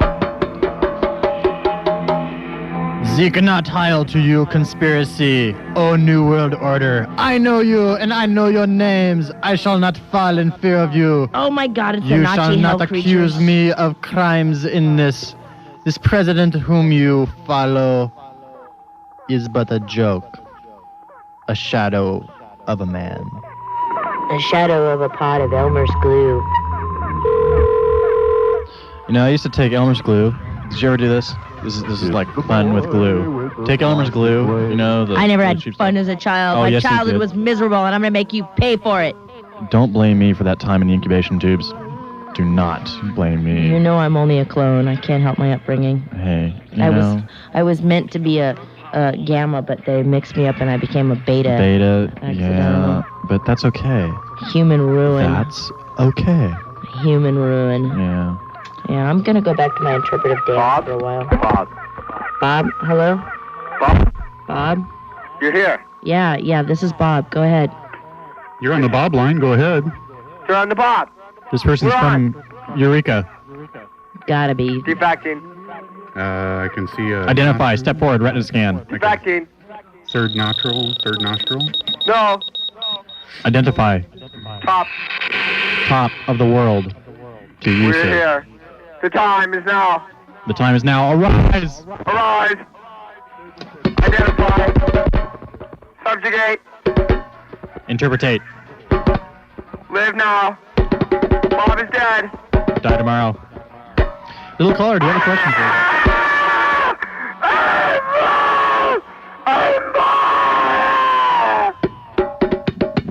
Ze cannot heil to you, conspiracy, O New World Order. I know you, and I know your names. I shall not fall in fear of you. Oh my God, it's the You Nazi shall hell not creatures. accuse me of crimes in this. This president whom you follow is but a joke. A shadow of a man. A shadow of a pot of Elmer's glue. You know, I used to take Elmer's glue. Did you ever do this? This is like fun with glue. Take Elmer's glue, you know. I never had fun as a child. Oh, My yes, you childhood did. was miserable, and I'm going to make you pay for it. Don't blame me for that time in the incubation tubes. Do not blame me. You know I'm only a clone. I can't help my upbringing. Hey, you know. I was meant to be a gamma, but they mixed me up and I became a beta. Beta, yeah, accidentally. but that's okay. Human ruin. That's okay. Human ruin. Yeah. Yeah, I'm going to go back to my interpretive dance for a while. Bob, hello? Bob? You're here. Yeah, this is Bob. Go ahead. You're on the Bob line. Go ahead. You're on the Bob. This person's We're from Eureka. Gotta be. Defecting. I can see a... Identify. Step forward. Retina scan. Defecting. Third nostril. No. Identify. Top. Top of the world. To you, We're sir. here. The time is now. The time is now. Arise! Arise. Identify. Subjugate. Interpretate. Live now. Bob is dead. Die tomorrow. Little caller, do you have a question for me?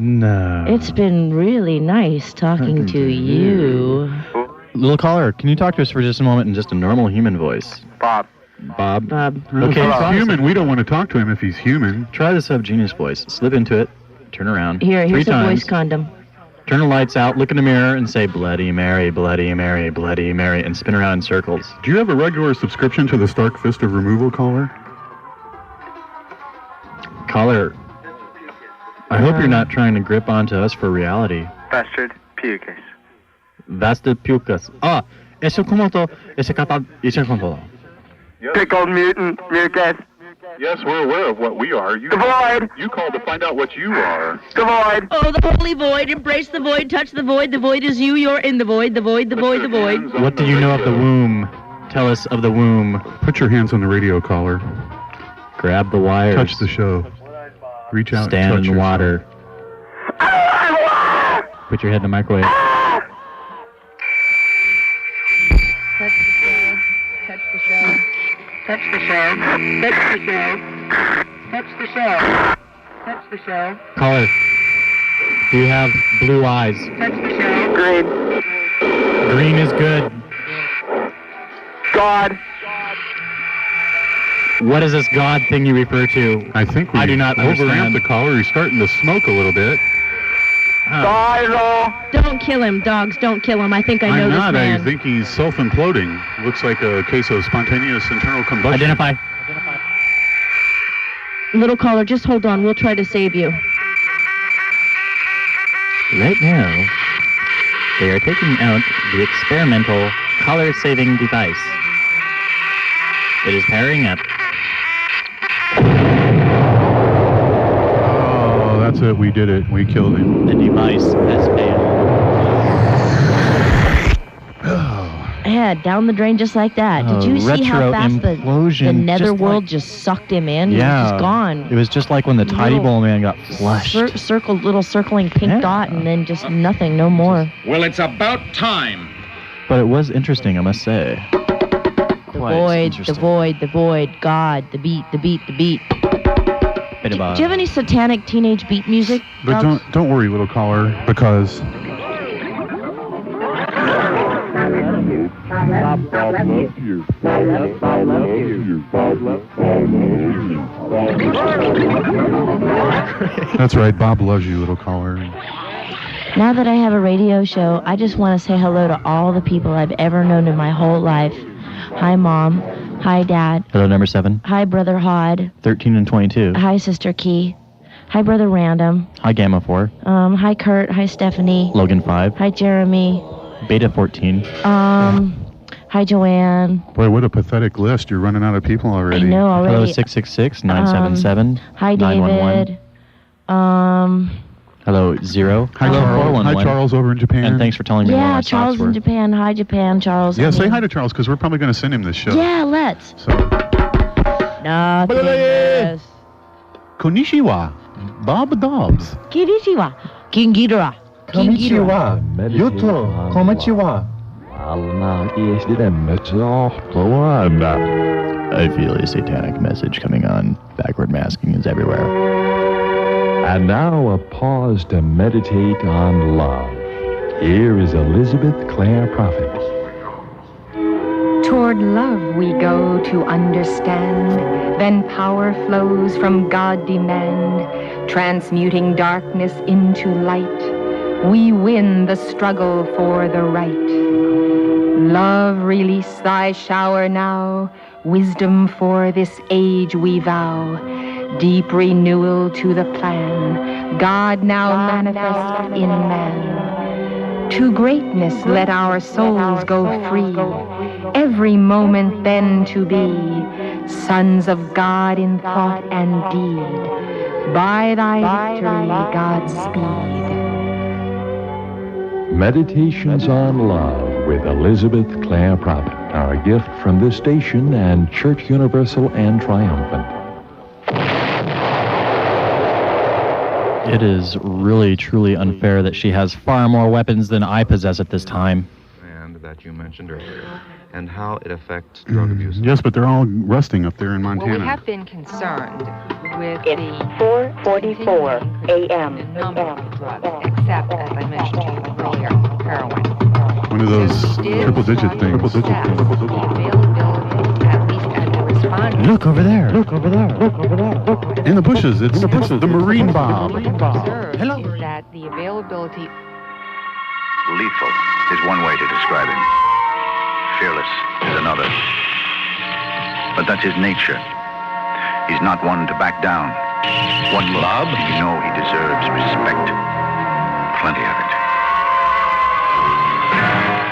No. It's been really nice talking to you. Little caller, can you talk to us for just a moment in just a normal human voice? Bob. Bob. Okay, if he's human. We don't want to talk to him if he's human. Try the subgenius voice. Slip into it. Turn around. Here's 3 a times. voice condom. Turn the lights out, look in the mirror, and say, Bloody Mary, Bloody Mary, Bloody Mary, and spin around in circles. Do you have a regular subscription to the Stark Fist of Removal, caller? Caller, I hope you're not trying to grip onto us for reality. Bastard Pucus. Bastard Pucus. Ah, ese komoto, ese kata, ese konto. Pickled mutant mucus. Yes, we're aware of what we are. The void! You called to find out what you are. The void! Oh, the holy void. Embrace the void. Touch the void. The void is you. You're in the void. The void, the void, the void. What do you know of the womb? Tell us of the womb. Put your hands on the radio, caller. Grab the wires. Touch the show. Reach out Stand and touch in the water. Put your head in the microwave. Touch the show. Touch the show. Touch the show. Touch the show. Touch the show. Caller, do you have blue eyes? Touch the show. Green. Green is good. God. What is this God thing you refer to? I think we I do not overamped understand. the caller. He's starting to smoke a little bit. Gyro. Don't kill him, dogs. Don't kill him. I think I know I'm this not. man. I think he's self-imploding. Looks like a case of spontaneous internal combustion. Identify. Little caller, just hold on. We'll try to save you. Right now, they are taking out the experimental color-saving device. It is powering up. Oh, that's it. We did it. We killed him. The device has failed. Yeah, down the drain just like that. Did you see how fast the netherworld just sucked him in? He was just gone. It was just like when the Tidy Bowl man got flushed. Little circling pink dot, and then just nothing, no more. Well, it's about time. But it was interesting, I must say. The void, the void, the void, God, the beat, the beat, the beat. Do you have any satanic teenage beat music? But don't worry, little caller, because that's right. Bob loves you, little caller. Now that I have a radio show, I just want to say hello to all the people I've ever known in my whole life. Hi, Mom. Hi, Dad. Hello, number 7. Hi, Brother Hod. 13 and 22. Hi, Sister Key. Hi, Brother Random. Hi, Gamma 4. Hi, Kurt. Hi, Stephanie. Logan 5. Hi, Jeremy. Beta 14. Hi, Joanne. Boy, what a pathetic list. You're running out of people already. I know already. Hello, 666 977 Hi, David. Hello, 0. Hi, Hello, Charles. 411. Hi, Charles over in Japan. And thanks for telling me where Yeah, my Charles socks were. in Japan. Hi, Japan, Charles. Yeah, say hi to Charles, because we're probably going to send him this show. Yeah, let's. So. Nothingness. Konnichiwa. Bob Dobbs. Konnichiwa. King Ghidorah. King Ghidorah. Yuto. Konnichiwa. I feel a satanic message coming on. Backward masking is everywhere. And now a pause to meditate on love. Here is Elizabeth Clare Prophet. Toward love we go to understand, then power flows from God demand, transmuting darkness into light. We win the struggle for the right. Love, release thy shower now, wisdom for this age we vow. Deep renewal to the plan, God now manifest in man. To greatness let our souls go free, every moment then to be sons of God in thought and deed. By thy victory, Godspeed. Meditations on Love with Elizabeth Clare Prophet are a gift from this station and Church Universal and Triumphant. It is really, truly unfair that she has far more weapons than I possess at this time. And that you mentioned earlier, and how it affects drug abuse. Yes, but they're all resting up there in Montana. Well, we have been concerned with It's 4:44 a.m. except, as I mentioned to you earlier, heroin. One of those triple-digit things. Look over there. In the bushes. It's the Marine Bob. Hello. Is that the availability... Lethal is one way to describe him. Fearless is another. But that's his nature. He's not one to back down. One look, and you know he deserves respect. Plenty of it.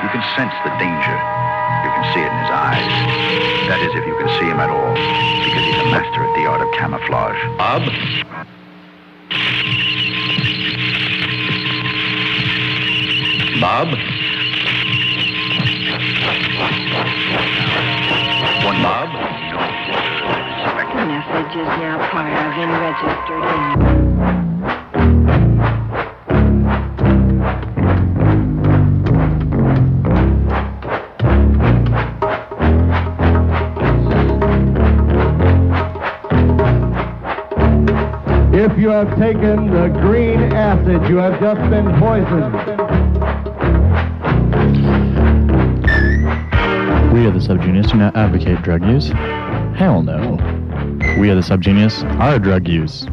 You can sense the danger. You can see it in his eyes. That is, if you can see him at all, because he's a master at the art of camouflage. Bob? Bob? One Bob? The message is now part of and registered in... If you have taken the green acid, you have just been poisoned. We of the Subgenius do not advocate drug use. Hell no. We of the Subgenius are drug use.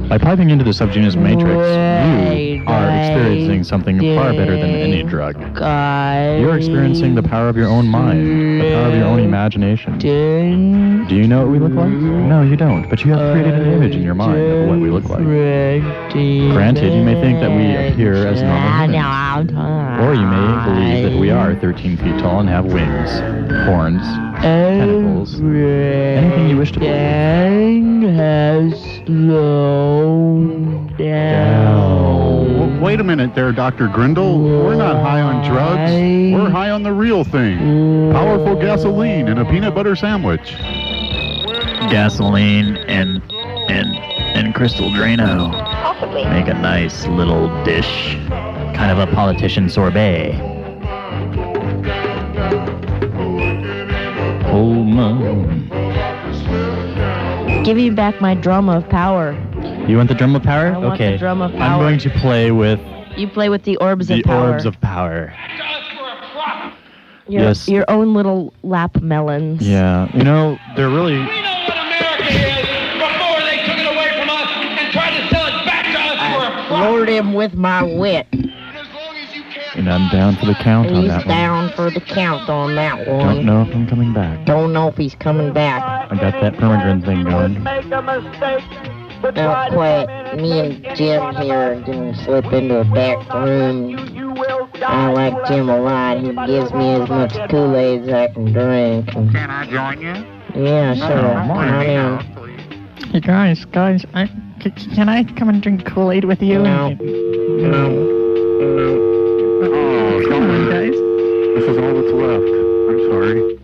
By piping into the Subgenius matrix, you are experiencing something far better than any drug. You're experiencing the power of your own mind, the power of your own imagination. Do you know what we look like? No, you don't, but you have created an image in your mind of what we look like. Granted, you may think that we appear as normal humans, or you may believe that we are 13 feet tall and have wings, horns, tentacles, anything you wish to believe. Has slowed down. Wait a minute there, Dr. Grindle. We're not high on drugs. We're high on the real thing. Powerful gasoline and a peanut butter sandwich. Gasoline and Crystal Drano. Possibly. Make a nice little dish. Kind of a politician sorbet. Oh, man. Give me back my drum of power. You want the drum of power? I want Okay. the drum of I'm power. going to play with You play with the orbs the of power. orbs of power. Your, Yes. your own little lap melons. Yeah. You know, they're really... Before they took it away from us and tried to sell it back to us for a profit. Lured him with my wit. And I'm down for the count on He's that one. down for the count on that one. Don't know if I'm coming back. Don't know if he's coming back. I got that permagrin thing going. Now, quiet. Me and Jim here didn't slip into a back room. I like Jim a lot. He gives me as much Kool-Aid as I can drink. Can I join you? Yeah, sure. Come on in. Hey guys, can I come and drink Kool-Aid with you? No. Oh, Come on, guys. This is all that's left. I'm sorry.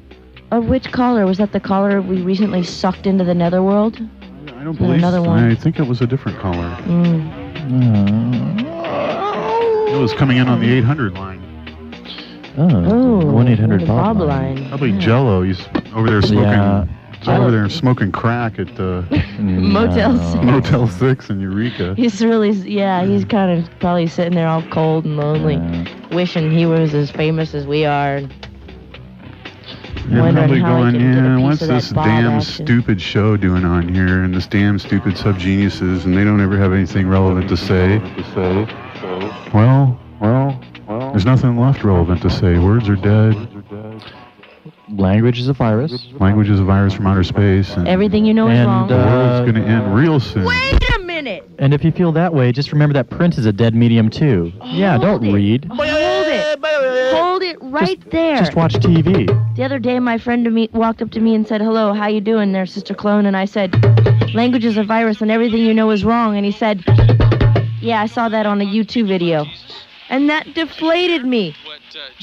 Of which caller? Was that the caller we recently sucked into the netherworld? I don't believe another one. I think it was a different caller. Mm. It was coming in on the 800 line. Oh, 1-800 the Bob Bob line. line. Probably Jello. He's over there smoking. Yeah. He's over there smoking crack at Motel 6. Motel 6 in Eureka. He's really, he's kind of probably sitting there all cold and lonely, wishing he was as famous as we are. You're Wondering probably how he going, can get a piece what's of that this Bob damn action. stupid show doing on here, and this damn stupid subgeniuses, and they don't ever have anything relevant to say. Well, there's nothing left relevant to say. Words are dead. Language is a virus. Language is a virus from outer space. And Everything you know is wrong. the world's going to end real soon. Wait a minute! And if you feel that way, just remember that print is a dead medium too. Yeah, don't read. Hold it right there. Just watch TV. The other day, my friend walked up to me and said, "Hello, how you doing there, Sister Clone?" And I said, "Language is a virus and everything you know is wrong." And he said, "Yeah, I saw that on a YouTube video." And that deflated me.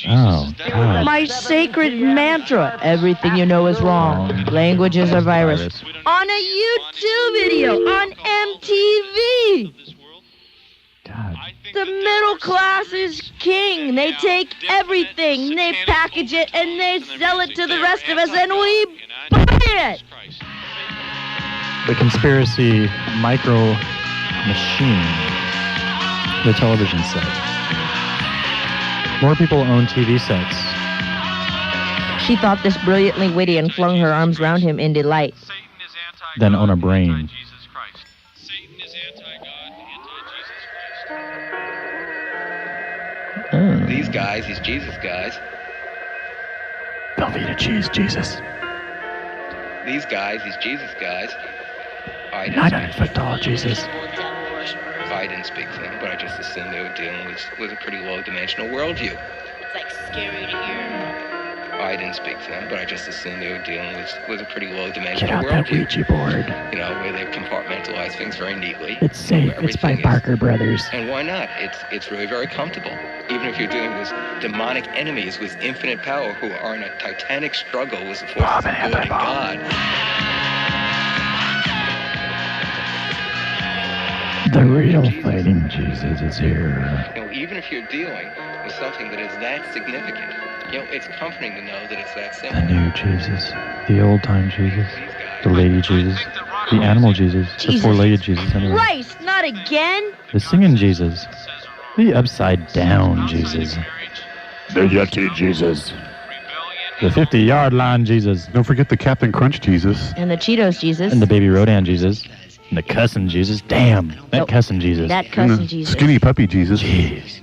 Oh, God. My sacred mantra, everything you know is wrong. Language is a virus. On a YouTube video, on MTV. the middle class is king. They take everything, they package it, and they sell it to the rest of us, and we buy it. The conspiracy micro machine. The television set. More people own TV sets. She thought this brilliantly witty and flung her arms round him in delight. Than own a brain. These guys, these Jesus guys. Velveeta cheese, Jesus. These guys, these Jesus guys. 900 foot tall Jesus. I didn't speak to them, but I just assumed they were dealing with a pretty low-dimensional worldview. It's like scary to hear. I didn't speak to them, but I just assumed they were dealing with a pretty low-dimensional Get out worldview. that Ouija board. You know, where they compartmentalize things very neatly. It's safe. It's by Parker Brothers. And why not? It's really very comfortable. Even if you're dealing with demonic enemies with infinite power who are in a titanic struggle with the forces of good and God. The real fighting Jesus is here. You know, even if you're dealing with something that is that significant, you know, it's comforting to know that it's that simple. The new Jesus. The old-time Jesus. The lady Jesus. The animal Jesus. The four-legged Jesus. Anyway. Christ, not again! The singing Jesus. The upside-down Jesus. The Yeti Jesus. The 50-yard line Jesus. Don't forget the Captain Crunch Jesus. And the Cheetos Jesus. And the Baby Rodan Jesus. And the cussing Jesus. Damn, that cussing Jesus. That cussing Jesus. Skinny puppy Jesus. Jeez.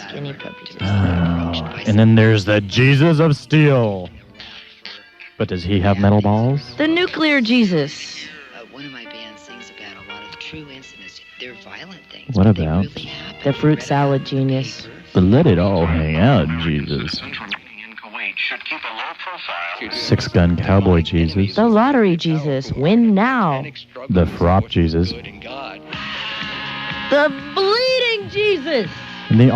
Skinny puppy Jesus. And then there's the Jesus of Steel. But does he have metal balls? The nuclear Jesus. One of my bands sings about a lot of true incidents. They're violent things. What about the fruit salad genius? The let it all hang out Jesus. Six-gun cowboy Jesus. The lottery Jesus. Win now. The frop Jesus. The bleeding Jesus. And the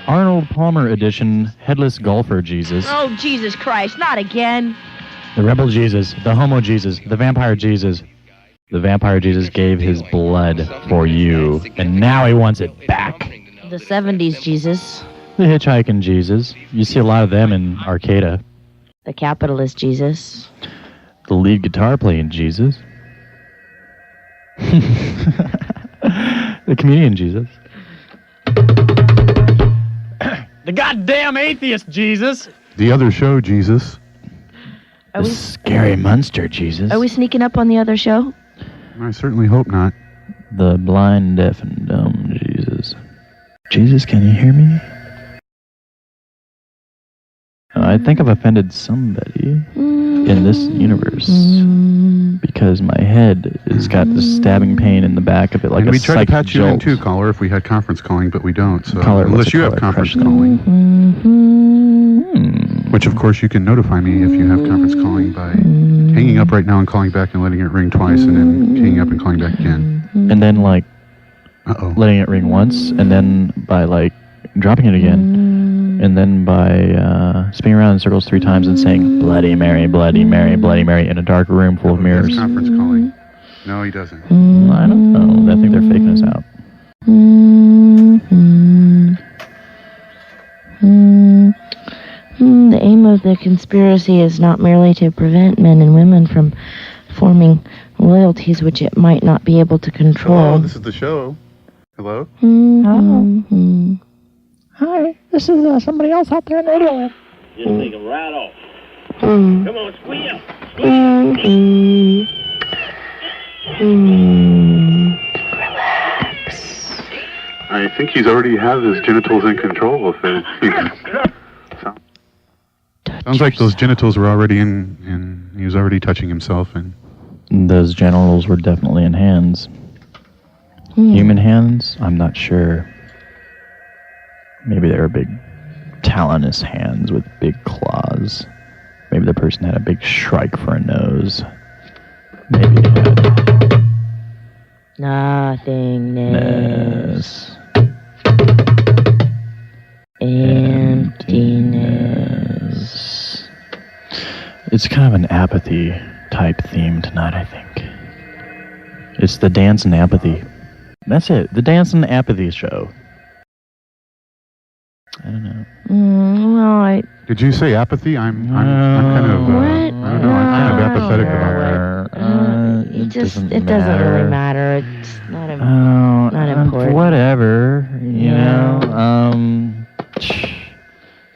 Arnold Palmer edition headless golfer Jesus. Oh, Jesus Christ, not again. The rebel Jesus. The homo Jesus. The vampire Jesus. The vampire Jesus gave his blood for you, and now he wants it back. The 70s Jesus. The hitchhiking Jesus. You see a lot of them in Arcata. The capitalist Jesus. The lead guitar playing Jesus. The comedian Jesus. The goddamn atheist Jesus. The other show Jesus. The scary monster Jesus. Are we sneaking up on the other show? I certainly hope not. The blind, deaf, and dumb Jesus. Jesus, can you hear me? I think I've offended somebody in this universe because my head has got this stabbing pain in the back of it, like and a we tried to patch jolt. you in too, caller, if we had conference calling, but we don't. So Caller, unless you have conference calling, which of course you can notify me if you have conference calling by hanging up right now and calling back and letting it ring twice, and then hanging up and calling back again. And then like letting it ring once, and then by like dropping it again, and then by spinning around in circles 3 times and saying Bloody Mary, Bloody Mary, Bloody Mary in a dark room full of mirrors. He has conference calling. No, he doesn't. I don't know. I think they're faking us out. The aim of the conspiracy is not merely to prevent men and women from forming loyalties which it might not be able to control. Hello, this is the show. Hello? Hello. Hi, this is somebody else out there in the radio. Just take them right off. Come on, squeal. Relax. I think he's already has his genitals in control of it. Sounds like those genitals were already in, and he was already touching himself. And those genitals were definitely in hands. Human hands? I'm not sure. Maybe they were big talonous hands with big claws. Maybe the person had a big shrike for a nose. Maybe it had nothingness. Emptiness. It's kind of an apathy type theme tonight, I think. It's the dance and apathy. That's it. The Dance and Apathy Show. I don't know. Well, Did you say apathy? I'm kind of. What? I don't know. I'm kind of apathetic about that. It doesn't really matter. It's not important. Whatever. You know.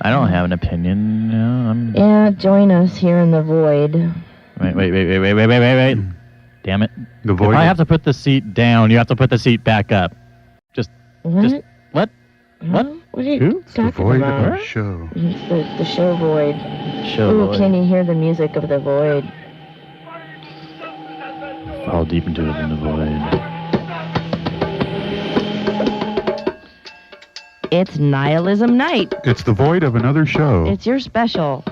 I don't have an opinion. Yeah, join us here in the void. Wait. Damn it. The void. If I have to put the seat down, you have to put the seat back up. What? What? What are you talking the void about? of show. The show void. Void. Can you hear the music of the void? Fall deep into it in the void. It's Nihilism Night. It's the void of another show. It's your special.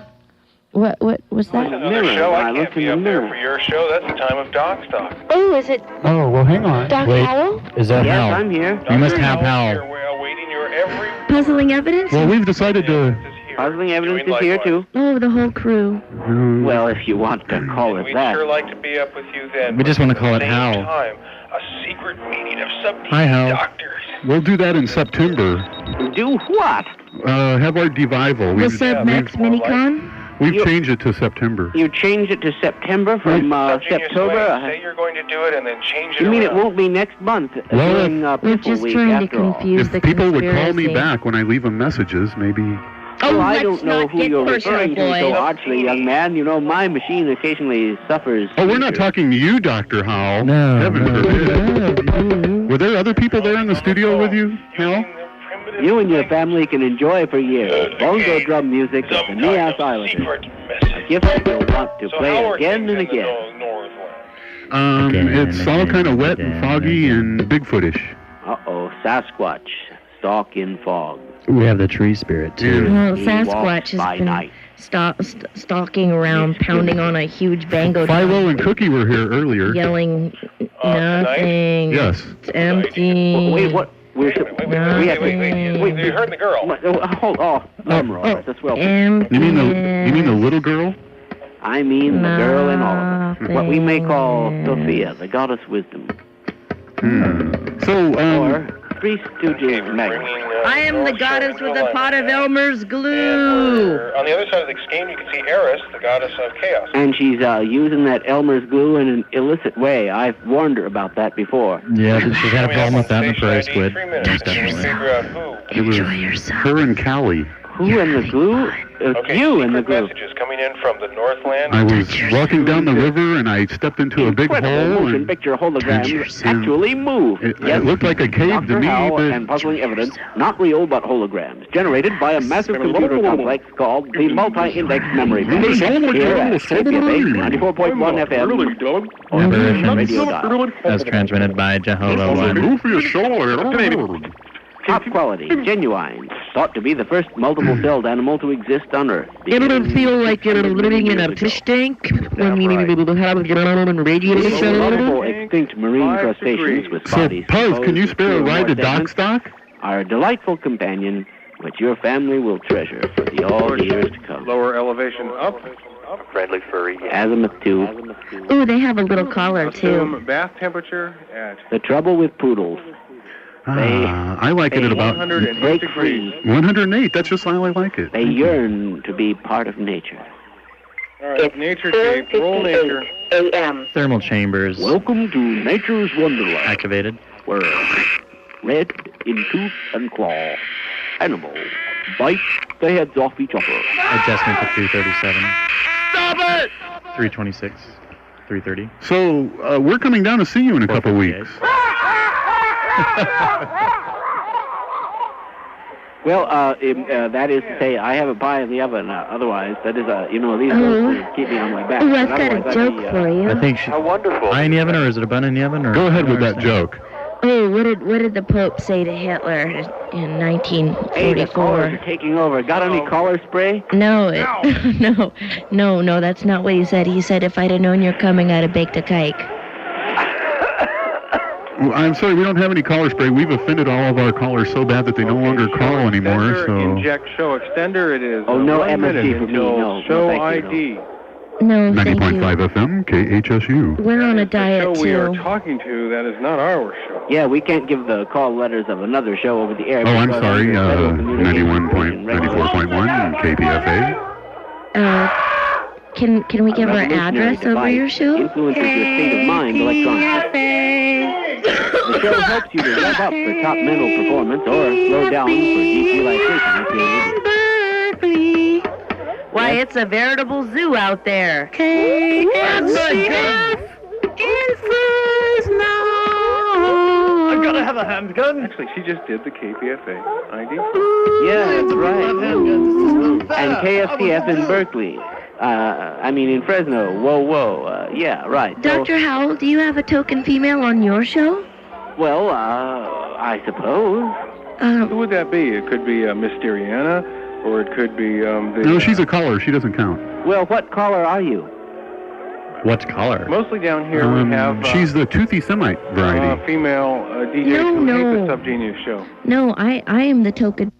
What was that? Another show? I can't be up there for your show. That's the time of Doc Stock. Oh, is it Oh, well, hang on. Doc Howell? Is that Hal? I'm here. You must have Hal. We're awaiting your every... Puzzling Evidence? Well, we've decided to... Puzzling Evidence is here, too. Oh, the whole crew. Well, if you want to call it We'd that. sure like to be up with you then. We just want to call At it the Hal. same time, a secret meeting of Hi, Hal. doctors. We'll do that in September. Do what? Have our devival. The Submax Minicon? We've changed it to September. You changed it to September from September? Say you're going to do it and then change it You mean it around. won't be next month? Well, We're just trying to confuse the If people would conspiracy. call me back when I leave them messages, maybe... Well, I don't know who you're referring to so archly, young man. You know, my machine occasionally suffers... Oh, we're not talking to you, Dr. Howell. No. Heaven forbid. Were there other people there in the studio with you, Hal? You and your family can enjoy for years bongo drum music of the Neas Islanders. A gift that you'll want to play again and again. It's all kind of wet and foggy and Bigfootish. Uh-oh, Sasquatch, stalk in fog. We have the tree spirit, too. Well, He Sasquatch walks by has been night. stalking around, pounding on a huge bango drum, Philo and Cookie were here earlier. yelling, nothing. Yes. It's empty. Wait, what? Wait. You heard the girl. Hold on. That's a swell. You mean the little girl? I mean the girl in all of us. What we may call Sophia, the goddess wisdom. So, Or Three Stooges Magnet. I am the goddess with a pot of Elmer's glue. On the other side of the scheme, you can see Eris, the goddess of chaos. And she's using that Elmer's glue in an illicit way. I've warned her about that before. Yeah, she's had a problem with that in the Prairie Squid. Figure out who. It was her and Callie. Who and the glue? You and the glue. Messages coming in from the Northland. I was walking down the river and I stepped into a big hole. Motion And picture holograms actually move. it looked like a cave to Dr. me, Howell but... and puzzling evidence, not real but holograms, generated by a massive computer complex called the Multi-Index Memory Bank. Here at KHSU 94.1 FM on the radio dial. As transmitted by Jehovah One. Top quality, genuine, thought to be the first multiple-celled animal to exist on Earth. It don't feel like you're living in a fish tank when you have your own radio Multiple show. extinct marine crustaceans with So, bodies. Puz, can you composed of spare a two or ride more to Doc segments Stock? Are a delightful companion which your family will treasure for all the years to come. Lower elevation up. Friendly furry. Azimuth 2. Oh, they have a little collar too. Assume bath temperature at The trouble with poodles. I like it at about 108 degrees. 108. That's just how I like it. They yearn to be part of nature. All right, nature tape. Roll nature. A.M. Thermal chambers Welcome to Nature's Wonderland, activated. where red in tooth and claw animals bite the heads off each other. Adjustment to 337. Stop it! 326. 330. So, we're coming down to see you in a couple weeks. Well, that is to say, I have a pie in the oven. Otherwise, that is, these keep me on my back. Oh, I've got a joke for you. I think How wonderful. pie in the oven, or is it a bun in the oven? Or Go ahead with that joke. Oh, what did the Pope say to Hitler in Hey, the callers 1944? are taking over. Got any collar spray? No, no, that's not what he said. He said, if I'd have known you're coming, I'd have baked a cake. Well, I'm sorry, we don't have any collar spray. We've offended all of our callers so bad that they no longer call anymore. So Inject show extender. It is. Oh, no 1 minute MSG for me. until No, show thank you, ID. No, thank you. 90.5 FM, KHSU. We're on a diet, The show we are too. talking to, that is not our show. Yeah, we can't give the call letters of another show over the air. Oh, I'm sorry. 94.1 KPFA. Can we give our address over your show? Influences your state of mind electronically. The show helps you to rev up for top mental performance or slow down for deep relaxation if you're needed. Why, it's a veritable zoo out there. I gotta have a handgun. Actually, she just did the KPFA ID. Yeah, that's right. And KFCF in Berkeley. In Fresno. Whoa. Yeah, right. Dr. Howell, do you have a token female on your show? Well, I suppose. Who would that be? It could be Mysteriana, or it could be No, she's a caller. She doesn't count. Well, what caller are you? What color? Mostly down here we have... she's the toothy Semite variety. Female DJ who hates the Subgenius show. No, I am the token